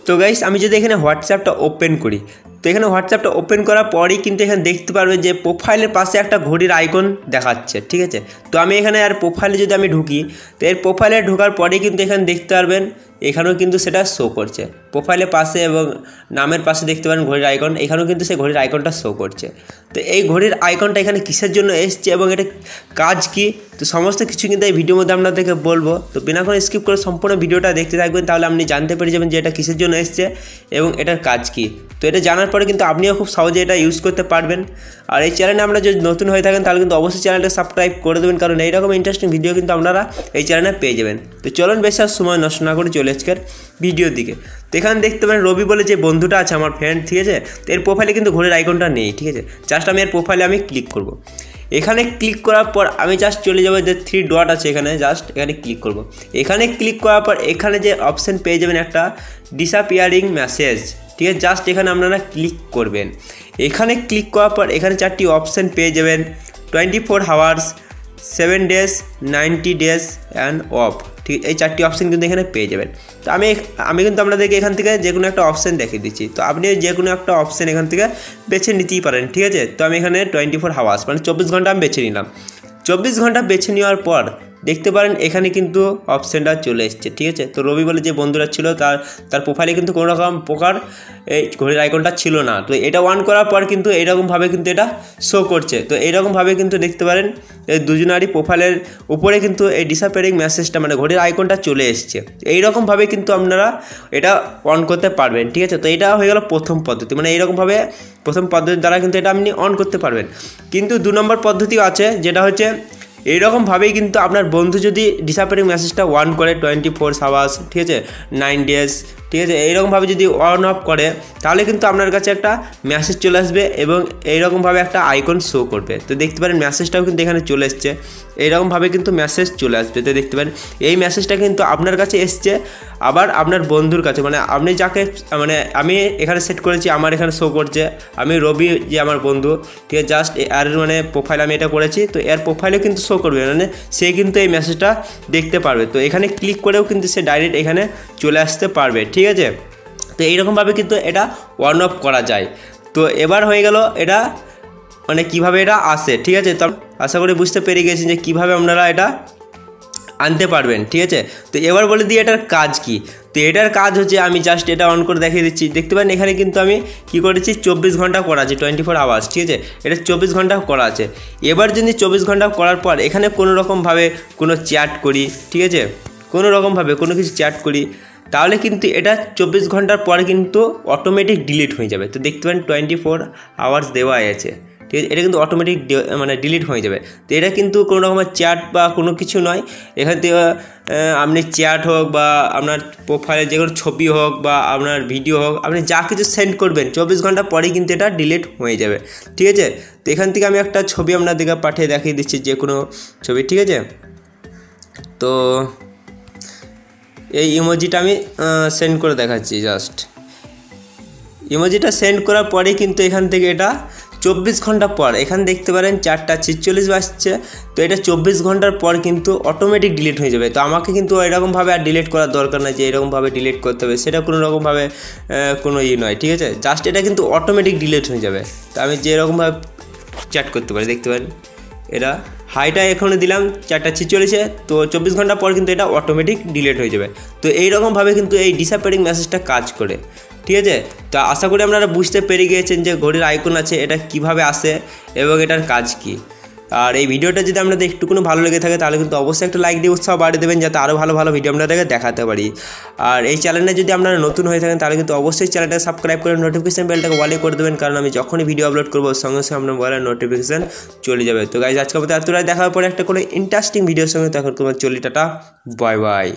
তো গাইস আমি যদি এখানে হোয়াটসঅ্যাপটা ওপেন করি, তো এখানে হোয়াটসঅ্যাপটা ওপেন করার পরেই কিন্তু এখানে দেখতে পারবে যে প্রোফাইলের পাশে একটা ঘড়ির আইকন দেখাচ্ছে, ঠিক আছে। তো আমি এখানে আর প্রোফাইলে যদি আমি ঢুকি, তো এর প্রোফাইলে ঢোকার পরেই কিন্তু এখানে দেখতে পারবেন এখানেও কিন্তু সেটা শো করছে প্রোফাইলের পাশে এবং নামের পাশে দেখতে পারেন ঘড়ির আইকন, এখানেও কিন্তু সেই ঘড়ির আইকনটা শো করছে। তো এই ঘড়ির আইকনটা এখানে কিসের জন্য এসছে এবং এটা কাজ কি, তো সমস্ত কিছু কিন্তু এই ভিডিওর মধ্যে আপনাদেরকে বলবো। তো বিনা কোনো স্কিপ করে সম্পূর্ণ ভিডিওটা দেখতে থাকবেন, তাহলে আপনি জানতে পেরে যাবেন যে এটা কিসের জন্য এসছে এবং এটার কাজ কি। তো এটা জানার পরে কিন্তু আপনিও খুব সহজে এটা ইউজ করতে পারবেন। আর এই চ্যানেলে আমরা যদি নতুন হয়ে থাকেন তাহলে কিন্তু অবশ্যই চ্যানেলটা সাবস্ক্রাইব করে দেবেন, কারণ এইরকম ইন্টারেস্টিং ভিডিও কিন্তু আপনারা এই চ্যানেলে পেয়ে যাবেন। তো চলুন বেশি আর সময় নষ্ট না করে চলে আজকের ভিডিওর দিকে। তো এখানে দেখতে পারেন রবি বলে যে বন্ধুটা আছে আমার ফ্রেন্ড, ঠিক আছে। তো এর প্রোফাইলে কিন্তু ঘড়ির আইকনটা নেই, ঠিক আছে। জাস্ট আমি এর প্রোফাইলে আমি ক্লিক করব। এখানে ক্লিক করার পর আমি জাস্ট চলে যাবো যে 3 ডট আছে এখানে, জাস্ট এখানে ক্লিক করব। এখানে ক্লিক করার পর এখানে যে অপশান পেয়ে যাবেন একটা ডিসঅ্যাপিয়ারিং মেসেজ, ঠিক আছে। জাস্ট এখানে আপনারা ক্লিক করবেন। এখানে ক্লিক করার পর এখানে 4টি অপশান পেয়ে যাবেন 24 hours, 7 days, 90 days and of, ঠিক। এই 4টি অপশান কিন্তু এখানে পেয়ে যাবেন। তো আমি কিন্তু আপনাদেরকে এখান থেকে যে কোনো একটা অপশান দেখিয়ে দিচ্ছি। তো আপনি যে কোনো একটা অপশান এখান থেকে বেছে নিতেই পারেন, ঠিক আছে। তো আমি এখানে 24 আওয়ার্স মানে 24 ঘন্টা আমি বেছে নিলাম। 24 ঘন্টা বেছে নেওয়ার পর দেখতে পারেন এখানে কিন্তু অপশানটা চলে এসছে, ঠিক আছে। তো রবি বলে যে বন্ধুরা ছিল তার প্রোফাইলে কিন্তু কোনো রকম প্রকার এই ঘড়ির আইকনটা ছিল না। তো এটা অন করার পর কিন্তু এইরকমভাবে কিন্তু এটা শো করছে। তো এইরকমভাবে কিন্তু দেখতে পারেন এই দুজনারই প্রোফাইলের উপরে কিন্তু এই ডিসঅ্যাপিয়ারিং মেসেজটা মানে ঘড়ির আইকনটা চলে এসছে। এইরকমভাবে কিন্তু আপনারা এটা অন করতে পারবেন, ঠিক আছে। তো এটা হয়ে গেল প্রথম পদ্ধতি, মানে এইরকমভাবে প্রথম পদ্ধতির দ্বারা কিন্তু এটা আপনি অন করতে পারবেন। কিন্তু 2 নম্বর পদ্ধতিও আছে, যেটা হচ্ছে এইরকমভাবেই কিন্তু আপনার বন্ধু যদি ডিসঅ্যাপিয়ারিং মেসেজটা অন করে 24 আওয়ার্স, ঠিক আছে, 9 ডেজ, ঠিক আছে, এইরকমভাবে যদি অন অফ করে তাহলে কিন্তু আপনার কাছে একটা মেসেজ চলে আসবে এবং এইরকমভাবে একটা আইকন শো করবে। তো দেখতে পারেন মেসেজটাও কিন্তু এখানে চলে এসছে, এইরকমভাবে কিন্তু মেসেজ চলে আসবে। তো দেখতে পারেন এই মেসেজটা কিন্তু আপনার কাছে এসছে, আবার আপনার বন্ধুর কাছে, মানে আপনি যাকে, মানে আমি এখানে সেট করেছি আমার এখানে শো করছে আমি রবি যে আমার বন্ধু, ঠিক আছে। জাস্ট এর মানে প্রোফাইল আমি এটা করেছি, তো এর প্রোফাইলে কিন্তু শো করবে, মানে সে কিন্তু এই মেসেজটা দেখতে পারবে। তো এখানে ক্লিক করেও কিন্তু সে ডাইরেক্ট এখানে চলে আসতে পারবে, ঠিক আছে। তো এইরকমভাবে কিন্তু এটা অন অফ করা যায়। তো এবার হয়ে গেল এটা মানে কিভাবে এটা আসে, ঠিক আছে। তো আশা করি বুঝতে পেরে গেছেন যে কীভাবে আপনারা এটা আনতে পারবেন, ঠিক আছে। তো এবার বলে দিই এটার কাজ কি। তো এটার কাজ হচ্ছে, আমি জাস্ট এটা অন করে দেখিয়ে দিচ্ছি। দেখতে পারেন এখানে কিন্তু আমি কী করেছি 24 ঘন্টা করা আছে, 24 আওয়ার্স, ঠিক আছে। এটা 24 ঘন্টা করা আছে। এবার যদি 24 ঘন্টা করার পর এখানে কোনো রকমভাবে কোনো চ্যাট করি, ঠিক আছে, কোনো রকমভাবে কোনো কিছু চ্যাট করি, তাহলে কিন্তু এটা 24 ঘন্টার পরে কিন্তু অটোমেটিক ডিলিট হয়ে যাবে। তো দেখতে পারেন 24 আওয়ার্স দেওয়া আছে, ঠিক আছে। এটা কিন্তু অটোমেটিক মানে ডিলিট হয়ে যাবে। তো এটা কিন্তু কোনো রকমের চ্যাট বা কোনো কিছু নয়। এখান থেকে আপনি চ্যাট হোক বা আপনার প্রোফাইলে যে কোনো ছবি হোক বা আপনার ভিডিও হোক, আপনি যা কিছু সেন্ড করবেন 24 ঘন্টা পরেই কিন্তু এটা ডিলিট হয়ে যাবে, ঠিক আছে। তো এখান থেকে আমি একটা ছবি আপনাদেরকে পাঠিয়ে দেখিয়ে দিচ্ছি, যে কোনো ছবি, ঠিক আছে। তো এই ইমোজিটা আমি সেন্ড করে দেখাচ্ছি। জাস্ট ইমোজিটা সেন্ড করার পরেই কিন্তু এখান থেকে এটা 24 ঘন্টা পর এখানে দেখতে পারেন 4:46 বাজছে। তো এটা 24 ঘন্টার পর কিন্তু অটোমেটিক ডিলিট হয়ে যাবে। তো আমাকে কিন্তু এরকমভাবে আর ডিলিট করার দরকার নাই যে এরকমভাবে ডিলিট করতে হবে, সেটা কোনো রকমভাবে কোনো নয়, ঠিক আছে। জাস্ট এটা কিন্তু অটোমেটিক ডিলিট হয়ে যাবে। তো আমি যেরকমভাবে চ্যাট করতে পারি, দেখতে পারেন এটা হাইটা এখানে দিলাম 4:46, তো 24 ঘন্টা পর কিন্তু এটা অটোমেটিক ডিলিট হয়ে যাবে। তো এইরকমভাবে কিন্তু এই ডিসঅ্যাপিয়ারিং মেসেজটা কাজ করে, ঠিক আছে। তো আশা করি আপনারা বুঝতে পেরে গিয়েছেন যে ঘড়ির আইকন আছে এটা কিভাবে আসে এবং এটার কাজ কি। আর এই ভিডিওটা যদি আপনাদের একটুকুনো ভালো লেগে থাকে তাহলে কিন্তু অবশ্যই একটা লাইক দিয়ে উৎসাহ বাড়িয়ে দেবেন, যাতে আরও ভালো ভালো ভিডিও আপনাদেরকে দেখাতে পারি। আর এই চ্যানেলে যদি আপনারা নতুন হয়ে থাকেন তাহলে কিন্তু অবশ্যই চ্যানেলটাকে সাবস্ক্রাইব করে নোটিফিকেশন বেলটাকে ওয়ালে করে দেবেন, কারণ আমি যখনই ভিডিও আপলোড করবো সঙ্গে সঙ্গে আপনার মোবাইলের নোটিফিকেশান চলে যাবে। তো গাইজ আজকে মতো এতটাই, দেখার পরে একটা কোনো ইন্টারেস্টিং ভিডিওর সঙ্গে তখন তোমার চলি, টাটা, বাই বাই।